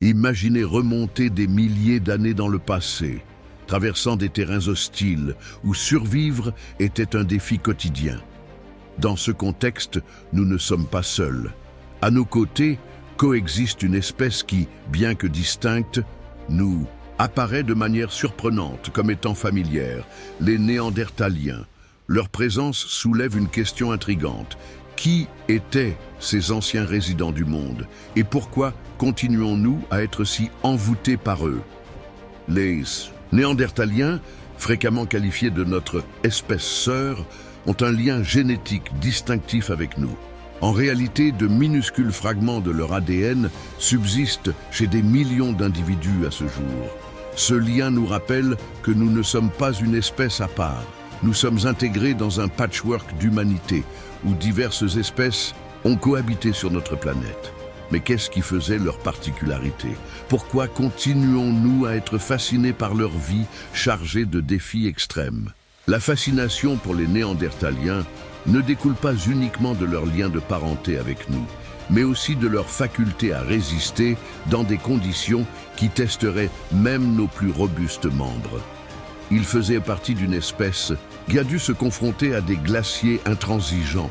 Imaginez remonter des milliers d'années dans le passé, traversant des terrains hostiles où survivre était un défi quotidien. Dans ce contexte, nous ne sommes pas seuls. À nos côtés, coexiste une espèce qui, bien que distincte, nous apparaît de manière surprenante comme étant familière, les Néandertaliens. Leur présence soulève une question intrigante. Qui étaient ces anciens résidents du monde et pourquoi continuons-nous à être si envoûtés par eux? Les Néandertaliens, fréquemment qualifiés de notre espèce sœur, ont un lien génétique distinctif avec nous. En réalité, de minuscules fragments de leur ADN subsistent chez des millions d'individus à ce jour. Ce lien nous rappelle que nous ne sommes pas une espèce à part. Nous sommes intégrés dans un patchwork d'humanité où diverses espèces ont cohabité sur notre planète. Mais qu'est-ce qui faisait leur particularité? Pourquoi continuons-nous à être fascinés par leur vie chargée de défis extrêmes? La fascination pour les Néandertaliens ne découle pas uniquement de leur lien de parenté avec nous, mais aussi de leur faculté à résister dans des conditions qui testeraient même nos plus robustes membres. Ils faisaient partie d'une espèce qui a dû se confronter à des glaciers intransigeants,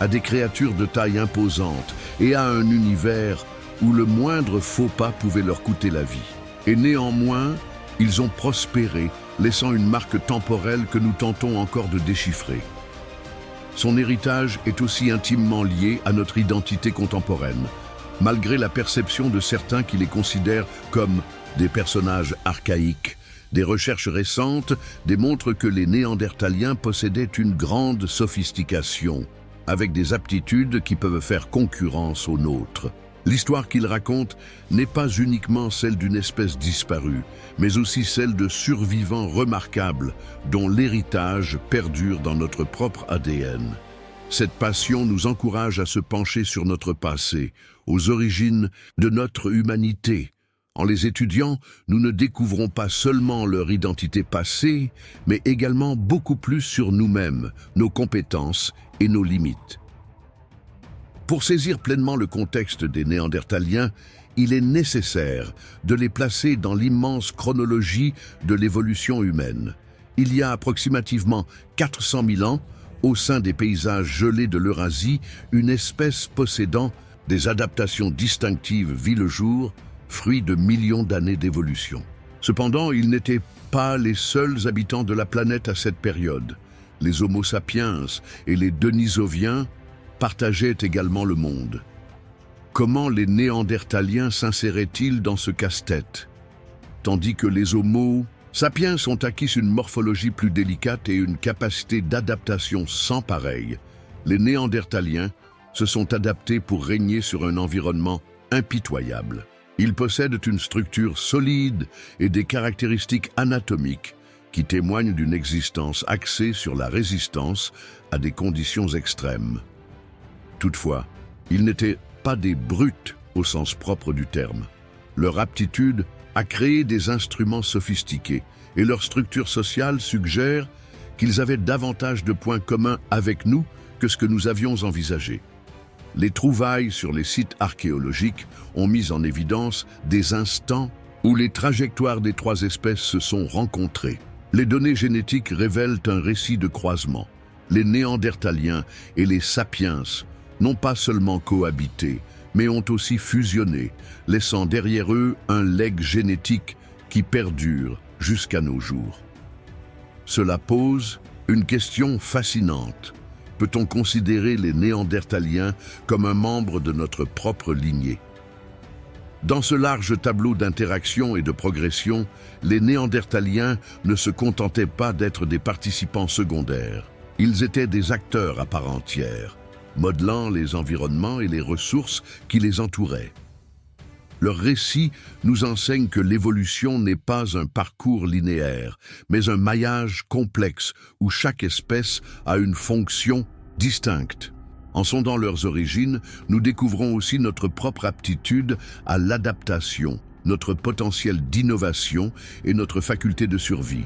à des créatures de taille imposante et à un univers où le moindre faux pas pouvait leur coûter la vie. Et néanmoins, ils ont prospéré, laissant une marque temporelle que nous tentons encore de déchiffrer. Son héritage est aussi intimement lié à notre identité contemporaine, malgré la perception de certains qui les considèrent comme des personnages archaïques. Des recherches récentes démontrent que les Néandertaliens possédaient une grande sophistication, avec des aptitudes qui peuvent faire concurrence aux nôtres. L'histoire qu'ils racontent n'est pas uniquement celle d'une espèce disparue, mais aussi celle de survivants remarquables dont l'héritage perdure dans notre propre ADN. Cette passion nous encourage à se pencher sur notre passé, aux origines de notre humanité. En les étudiant, nous ne découvrons pas seulement leur identité passée, mais également beaucoup plus sur nous-mêmes, nos compétences et nos limites. Pour saisir pleinement le contexte des Néandertaliens, il est nécessaire de les placer dans l'immense chronologie de l'évolution humaine. Il y a approximativement 400 000 ans, au sein des paysages gelés de l'Eurasie, une espèce possédant des adaptations distinctives vit le jour, fruit de millions d'années d'évolution. Cependant, ils n'étaient pas les seuls habitants de la planète à cette période. Les Homo sapiens et les Denisoviens partageaient également le monde. Comment les Néandertaliens s'inséraient-ils dans ce casse-tête? Tandis que les Homo sapiens ont acquis une morphologie plus délicate et une capacité d'adaptation sans pareille, les Néandertaliens se sont adaptés pour régner sur un environnement impitoyable. Ils possèdent une structure solide et des caractéristiques anatomiques qui témoignent d'une existence axée sur la résistance à des conditions extrêmes. Toutefois, ils n'étaient pas des brutes au sens propre du terme. Leur aptitude à créer des instruments sophistiqués et leur structure sociale suggèrent qu'ils avaient davantage de points communs avec nous que ce que nous avions envisagé. Les trouvailles sur les sites archéologiques ont mis en évidence des instants où les trajectoires des trois espèces se sont rencontrées. Les données génétiques révèlent un récit de croisement. Les Néandertaliens et les Sapiens n'ont pas seulement cohabité, mais ont aussi fusionné, laissant derrière eux un legs génétique qui perdure jusqu'à nos jours. Cela pose une question fascinante. Peut-on considérer les Néandertaliens comme un membre de notre propre lignée? Dans ce large tableau d'interaction et de progression, les Néandertaliens ne se contentaient pas d'être des participants secondaires. Ils étaient des acteurs à part entière, modelant les environnements et les ressources qui les entouraient. Leur récit nous enseigne que l'évolution n'est pas un parcours linéaire, mais un maillage complexe où chaque espèce a une fonction distincte. En sondant leurs origines, nous découvrons aussi notre propre aptitude à l'adaptation, notre potentiel d'innovation et notre faculté de survie.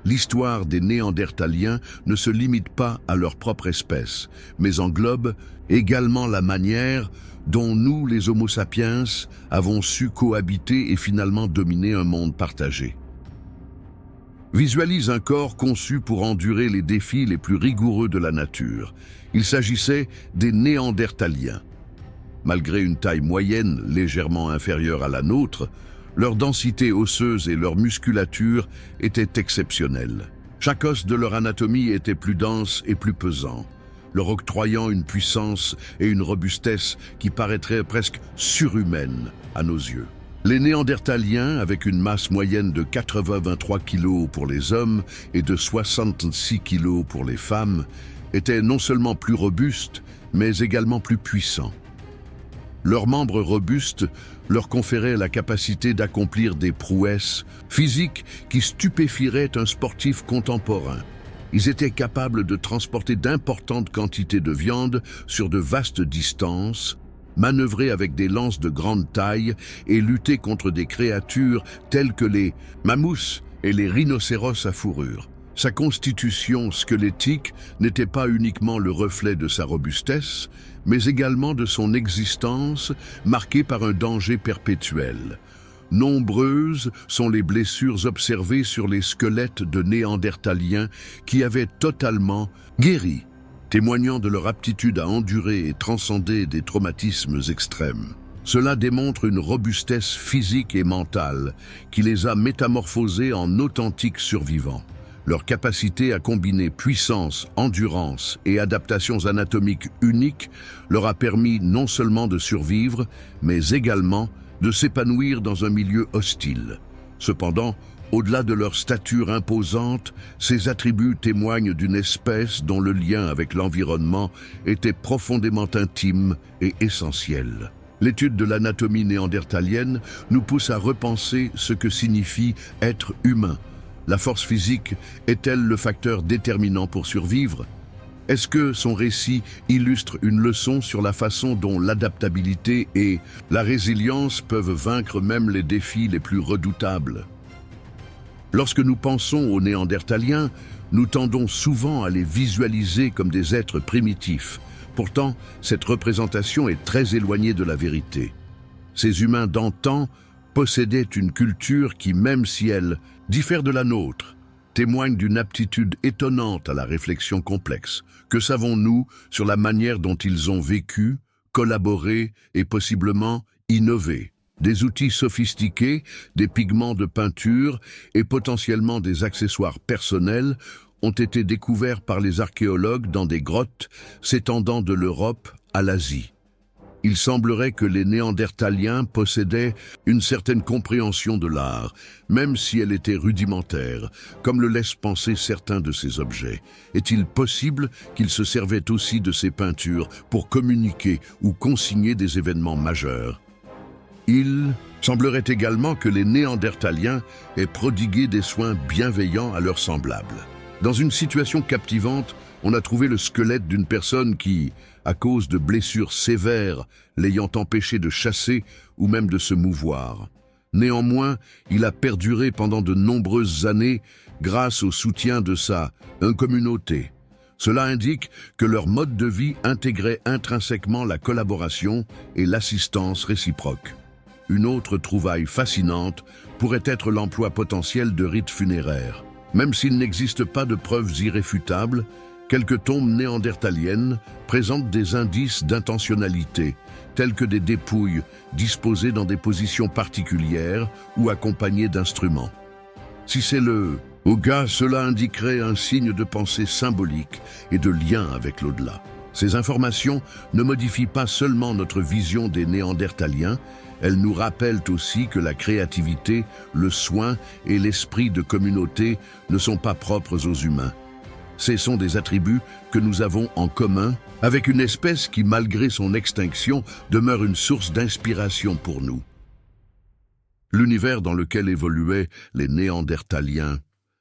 L'histoire des Néandertaliens ne se limite pas à leur propre espèce, mais englobe également la manière dont nous, les Homo sapiens, avons su cohabiter et finalement dominer un monde partagé. Visualise un corps conçu pour endurer les défis les plus rigoureux de la nature. Il s'agissait des Néandertaliens. Malgré une taille moyenne légèrement inférieure à la nôtre, leur densité osseuse et leur musculature étaient exceptionnelles. Chaque os de leur anatomie était plus dense et plus pesant, leur octroyant une puissance et une robustesse qui paraîtraient presque surhumaines à nos yeux. Les Néandertaliens, avec une masse moyenne de 83 kg pour les hommes et de 66 kg pour les femmes, étaient non seulement plus robustes, mais également plus puissants. Leurs membres robustes leur conféraient la capacité d'accomplir des prouesses physiques qui stupéfieraient un sportif contemporain. Ils étaient capables de transporter d'importantes quantités de viande sur de vastes distances, manœuvrer avec des lances de grande taille et lutter contre des créatures telles que les mammouths et les rhinocéros à fourrure. Sa constitution squelettique n'était pas uniquement le reflet de sa robustesse, mais également de son existence marquée par un danger perpétuel. Nombreuses sont les blessures observées sur les squelettes de Néandertaliens qui avaient totalement guéri, témoignant de leur aptitude à endurer et transcender des traumatismes extrêmes. Cela démontre une robustesse physique et mentale qui les a métamorphosés en authentiques survivants. Leur capacité à combiner puissance, endurance et adaptations anatomiques uniques leur a permis non seulement de survivre, mais également de s'épanouir dans un milieu hostile. Cependant, au-delà de leur stature imposante, ces attributs témoignent d'une espèce dont le lien avec l'environnement était profondément intime et essentiel. L'étude de l'anatomie néandertalienne nous pousse à repenser ce que signifie être humain. La force physique est-elle le facteur déterminant pour survivre? Est-ce que son récit illustre une leçon sur la façon dont l'adaptabilité et la résilience peuvent vaincre même les défis les plus redoutables? Lorsque nous pensons aux Néandertaliens, nous tendons souvent à les visualiser comme des êtres primitifs. Pourtant, cette représentation est très éloignée de la vérité. Ces humains d'antan possédaient une culture qui, même si elle diffère de la nôtre, témoigne d'une aptitude étonnante à la réflexion complexe. Que savons-nous sur la manière dont ils ont vécu, collaboré et possiblement innové? Des outils sophistiqués, des pigments de peinture et potentiellement des accessoires personnels ont été découverts par les archéologues dans des grottes s'étendant de l'Europe à l'Asie. Il semblerait que les Néandertaliens possédaient une certaine compréhension de l'art, même si elle était rudimentaire, comme le laissent penser certains de ces objets. Est-il possible qu'ils se servaient aussi de ces peintures pour communiquer ou consigner des événements majeurs? Il semblerait également que les Néandertaliens aient prodigué des soins bienveillants à leurs semblables. Dans une situation captivante, on a trouvé le squelette d'une personne qui, à cause de blessures sévères l'ayant empêché de chasser ou même de se mouvoir. Néanmoins, il a perduré pendant de nombreuses années grâce au soutien de sa communauté. Cela indique que leur mode de vie intégrait intrinsèquement la collaboration et l'assistance réciproque. Une autre trouvaille fascinante pourrait être l'emploi potentiel de rites funéraires. Même s'il n'existe pas de preuves irréfutables, quelques tombes néandertaliennes présentent des indices d'intentionnalité, tels que des dépouilles disposées dans des positions particulières ou accompagnées d'instruments. Si c'est le Oga, cela indiquerait un signe de pensée symbolique et de lien avec l'au-delà. Ces informations ne modifient pas seulement notre vision des Néandertaliens, elles nous rappellent aussi que la créativité, le soin et l'esprit de communauté ne sont pas propres aux humains. Ce sont des attributs que nous avons en commun avec une espèce qui, malgré son extinction, demeure une source d'inspiration pour nous. L'univers dans lequel évoluaient les Néandertaliens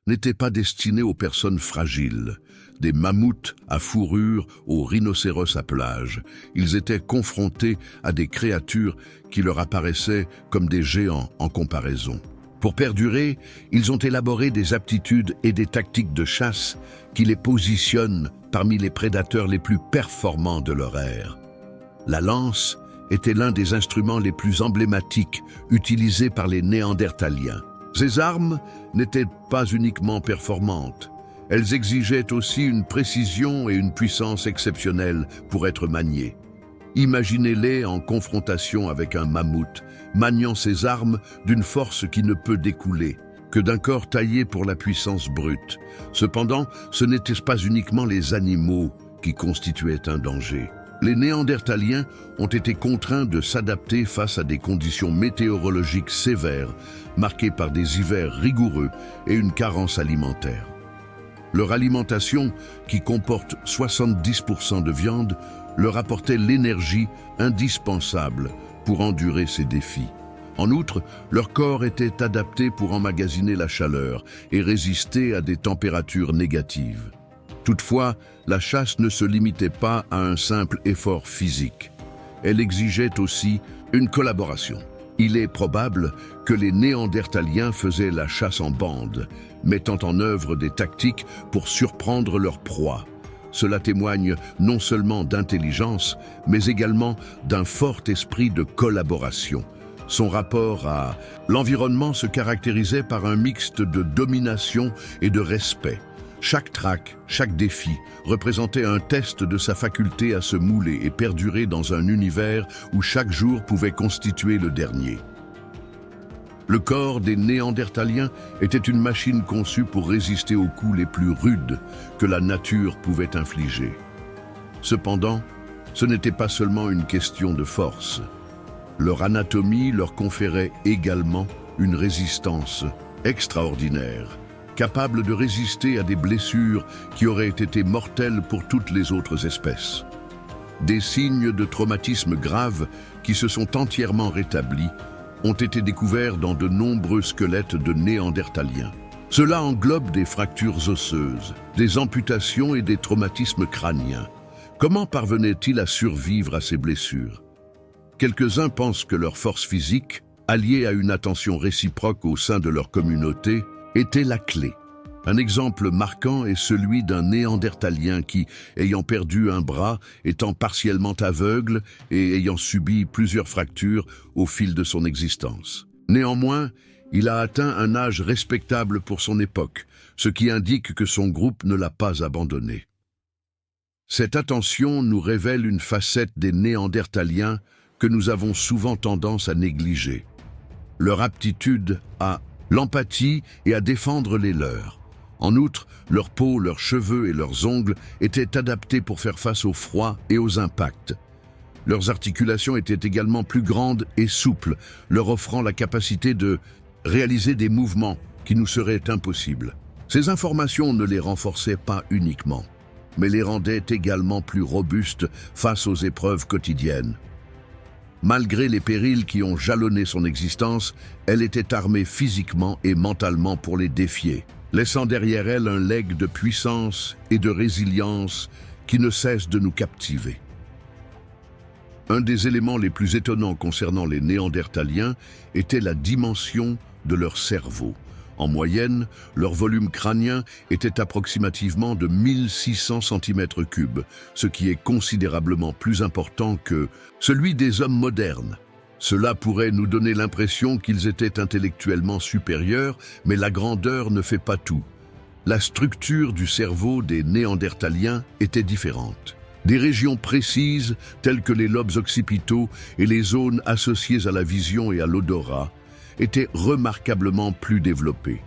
n'était pas destiné aux personnes fragiles, des mammouths à fourrure aux rhinocéros à pelage. Ils étaient confrontés à des créatures qui leur apparaissaient comme des géants en comparaison. Pour perdurer, ils ont élaboré des aptitudes et des tactiques de chasse qui les positionnent parmi les prédateurs les plus performants de leur ère. La lance était l'un des instruments les plus emblématiques utilisés par les Néandertaliens. Ces armes n'étaient pas uniquement performantes, elles exigeaient aussi une précision et une puissance exceptionnelles pour être maniées. Imaginez-les en confrontation avec un mammouth, maniant ses armes d'une force qui ne peut découler que d'un corps taillé pour la puissance brute. Cependant, ce n'étaient pas uniquement les animaux qui constituaient un danger. Les Néandertaliens ont été contraints de s'adapter face à des conditions météorologiques sévères, marquées par des hivers rigoureux et une carence alimentaire. Leur alimentation, qui comporte 70% de viande, leur apportait l'énergie indispensable pour endurer ces défis. En outre, leur corps était adapté pour emmagasiner la chaleur et résister à des températures négatives. Toutefois, la chasse ne se limitait pas à un simple effort physique. Elle exigeait aussi une collaboration. Il est probable que les Néandertaliens faisaient la chasse en bande, mettant en œuvre des tactiques pour surprendre leur proie. Cela témoigne non seulement d'intelligence, mais également d'un fort esprit de collaboration. Son rapport à l'environnement se caractérisait par un mixte de domination et de respect. Chaque traque, chaque défi représentait un test de sa faculté à se mouler et perdurer dans un univers où chaque jour pouvait constituer le dernier. Le corps des Néandertaliens était une machine conçue pour résister aux coups les plus rudes que la nature pouvait infliger. Cependant, ce n'était pas seulement une question de force. Leur anatomie leur conférait également une résistance extraordinaire, capable de résister à des blessures qui auraient été mortelles pour toutes les autres espèces. Des signes de traumatisme graves qui se sont entièrement rétablis ont été découverts dans de nombreux squelettes de Néandertaliens. Cela englobe des fractures osseuses, des amputations et des traumatismes crâniens. Comment parvenaient-ils à survivre à ces blessures? Quelques-uns pensent que leur force physique, alliée à une attention réciproque au sein de leur communauté, était la clé. Un exemple marquant est celui d'un Néandertalien qui, ayant perdu un bras, étant partiellement aveugle et ayant subi plusieurs fractures au fil de son existence. Néanmoins, il a atteint un âge respectable pour son époque, ce qui indique que son groupe ne l'a pas abandonné. Cette attention nous révèle une facette des Néandertaliens que nous avons souvent tendance à négliger. Leur aptitude à l'empathie et à défendre les leurs. En outre, leur peau, leurs cheveux et leurs ongles étaient adaptés pour faire face au froid et aux impacts. Leurs articulations étaient également plus grandes et souples, leur offrant la capacité de réaliser des mouvements qui nous seraient impossibles. Ces informations ne les renforçaient pas uniquement, mais les rendaient également plus robustes face aux épreuves quotidiennes. Malgré les périls qui ont jalonné son existence, elle était armée physiquement et mentalement pour les défier, laissant derrière elle un legs de puissance et de résilience qui ne cesse de nous captiver. Un des éléments les plus étonnants concernant les Néandertaliens était la dimension de leur cerveau. En moyenne, leur volume crânien était approximativement de 1600 cm3, ce qui est considérablement plus important que celui des hommes modernes. Cela pourrait nous donner l'impression qu'ils étaient intellectuellement supérieurs, mais la grandeur ne fait pas tout. La structure du cerveau des Néandertaliens était différente. Des régions précises, telles que les lobes occipitaux et les zones associées à la vision et à l'odorat, étaient remarquablement plus développés.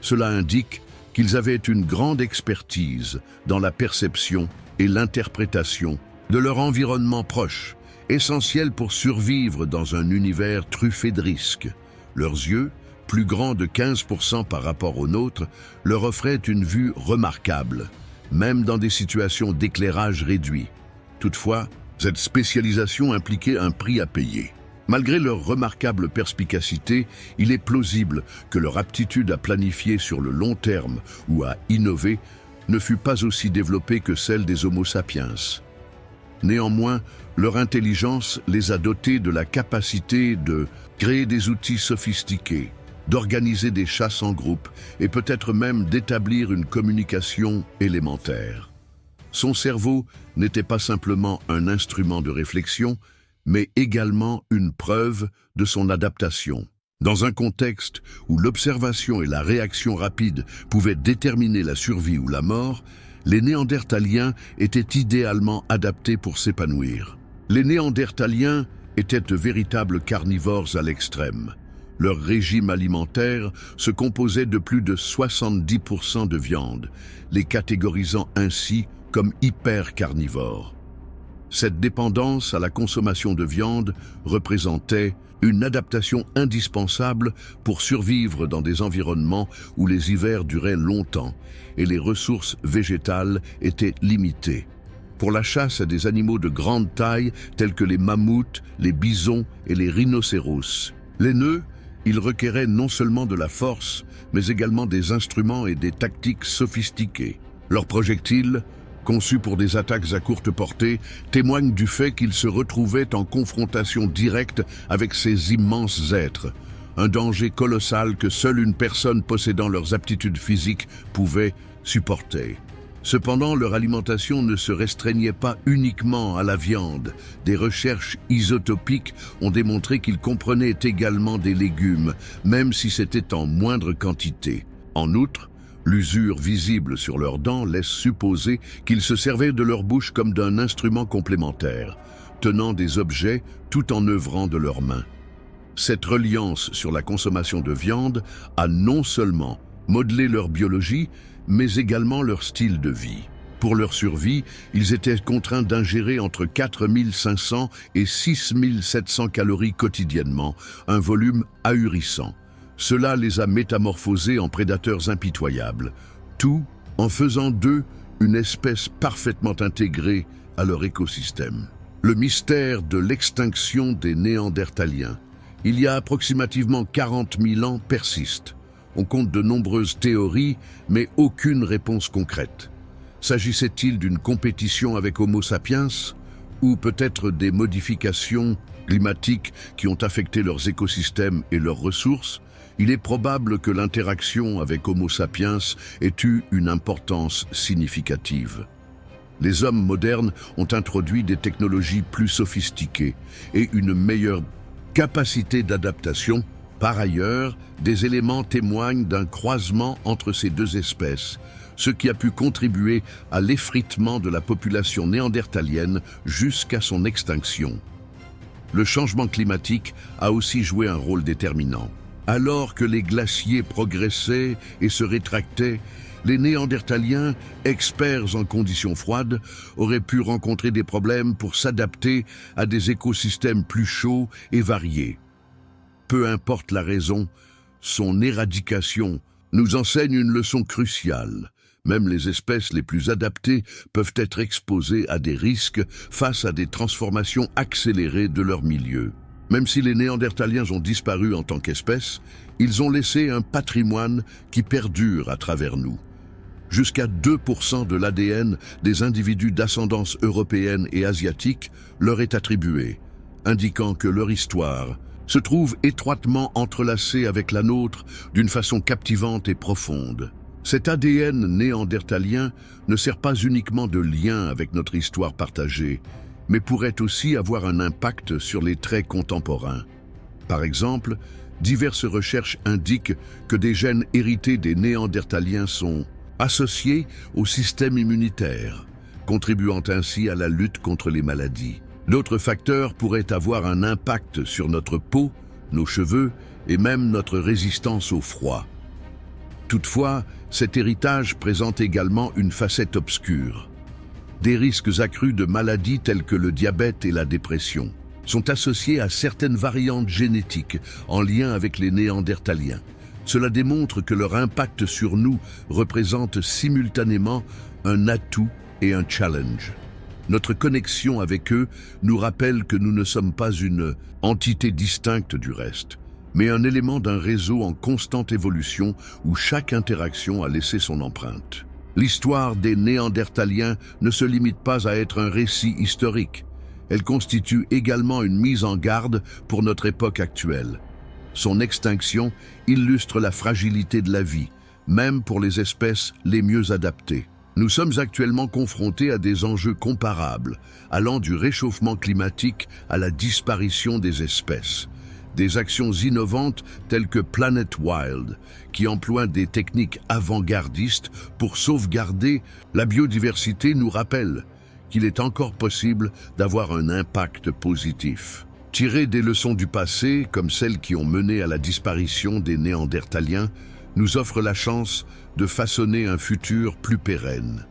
Cela indique qu'ils avaient une grande expertise dans la perception et l'interprétation de leur environnement proche, essentiel pour survivre dans un univers truffé de risques. Leurs yeux, plus grands de 15% par rapport aux nôtres, leur offraient une vue remarquable, même dans des situations d'éclairage réduit. Toutefois, cette spécialisation impliquait un prix à payer. Malgré leur remarquable perspicacité, il est plausible que leur aptitude à planifier sur le long terme ou à innover ne fut pas aussi développée que celle des Homo sapiens. Néanmoins, leur intelligence les a dotés de la capacité de créer des outils sophistiqués, d'organiser des chasses en groupe et peut-être même d'établir une communication élémentaire. Son cerveau n'était pas simplement un instrument de réflexion, mais également une preuve de son adaptation. Dans un contexte où l'observation et la réaction rapide pouvaient déterminer la survie ou la mort, les Néandertaliens étaient idéalement adaptés pour s'épanouir. Les Néandertaliens étaient de véritables carnivores à l'extrême. Leur régime alimentaire se composait de plus de 70% de viande, les catégorisant ainsi comme hypercarnivores. Cette dépendance à la consommation de viande représentait une adaptation indispensable pour survivre dans des environnements où les hivers duraient longtemps et les ressources végétales étaient limitées. Pour la chasse à des animaux de grande taille tels que les mammouths, les bisons et les rhinocéros, les nœuds, ils requéraient non seulement de la force, mais également des instruments et des tactiques sophistiquées. Leurs projectiles, conçus pour des attaques à courte portée, témoignent du fait qu'ils se retrouvaient en confrontation directe avec ces immenses êtres, un danger colossal que seule une personne possédant leurs aptitudes physiques pouvait supporter. Cependant, leur alimentation ne se restreignait pas uniquement à la viande. Des recherches isotopiques ont démontré qu'ils comprenaient également des légumes, même si c'était en moindre quantité. En outre, l'usure visible sur leurs dents laisse supposer qu'ils se servaient de leur bouche comme d'un instrument complémentaire, tenant des objets tout en œuvrant de leurs mains. Cette reliance sur la consommation de viande a non seulement modelé leur biologie, mais également leur style de vie. Pour leur survie, ils étaient contraints d'ingérer entre 4500 et 6700 calories quotidiennement, un volume ahurissant. Cela les a métamorphosés en prédateurs impitoyables, tout en faisant d'eux une espèce parfaitement intégrée à leur écosystème. Le mystère de l'extinction des Néandertaliens, il y a approximativement 40 000 ans, persiste. On compte de nombreuses théories, mais aucune réponse concrète. S'agissait-il d'une compétition avec Homo sapiens, ou peut-être des modifications climatiques qui ont affecté leurs écosystèmes et leurs ressources? Il est probable que l'interaction avec Homo sapiens ait eu une importance significative. Les hommes modernes ont introduit des technologies plus sophistiquées et une meilleure capacité d'adaptation. Par ailleurs, des éléments témoignent d'un croisement entre ces deux espèces, ce qui a pu contribuer à l'effritement de la population néandertalienne jusqu'à son extinction. Le changement climatique a aussi joué un rôle déterminant. Alors que les glaciers progressaient et se rétractaient, les Néandertaliens, experts en conditions froides, auraient pu rencontrer des problèmes pour s'adapter à des écosystèmes plus chauds et variés. Peu importe la raison, son éradication nous enseigne une leçon cruciale. Même les espèces les plus adaptées peuvent être exposées à des risques face à des transformations accélérées de leur milieu. Même si les Néandertaliens ont disparu en tant qu'espèce, ils ont laissé un patrimoine qui perdure à travers nous. Jusqu'à 2% de l'ADN des individus d'ascendance européenne et asiatique leur est attribué, indiquant que leur histoire se trouve étroitement entrelacée avec la nôtre d'une façon captivante et profonde. Cet ADN néandertalien ne sert pas uniquement de lien avec notre histoire partagée, mais pourrait aussi avoir un impact sur les traits contemporains. Par exemple, diverses recherches indiquent que des gènes hérités des Néandertaliens sont associés au système immunitaire, contribuant ainsi à la lutte contre les maladies. D'autres facteurs pourraient avoir un impact sur notre peau, nos cheveux et même notre résistance au froid. Toutefois, cet héritage présente également une facette obscure. Des risques accrus de maladies telles que le diabète et la dépression sont associés à certaines variantes génétiques en lien avec les Néandertaliens. Cela démontre que leur impact sur nous représente simultanément un atout et un challenge. Notre connexion avec eux nous rappelle que nous ne sommes pas une entité distincte du reste, mais un élément d'un réseau en constante évolution où chaque interaction a laissé son empreinte. L'histoire des Néandertaliens ne se limite pas à être un récit historique. Elle constitue également une mise en garde pour notre époque actuelle. Son extinction illustre la fragilité de la vie, même pour les espèces les mieux adaptées. Nous sommes actuellement confrontés à des enjeux comparables, allant du réchauffement climatique à la disparition des espèces. Des actions innovantes telles que Planet Wild, qui emploient des techniques avant-gardistes pour sauvegarder la biodiversité, nous rappellent qu'il est encore possible d'avoir un impact positif. Tirer des leçons du passé, comme celles qui ont mené à la disparition des Néandertaliens, nous offre la chance de façonner un futur plus pérenne.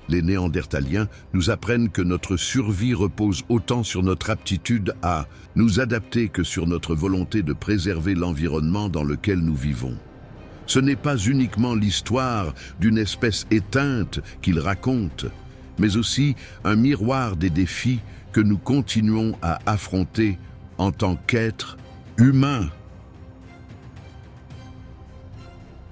Les Néandertaliens nous apprennent que notre survie repose autant sur notre aptitude à nous adapter que sur notre volonté de préserver l'environnement dans lequel nous vivons. Ce n'est pas uniquement l'histoire d'une espèce éteinte qu'ils racontent, mais aussi un miroir des défis que nous continuons à affronter en tant qu'êtres humains.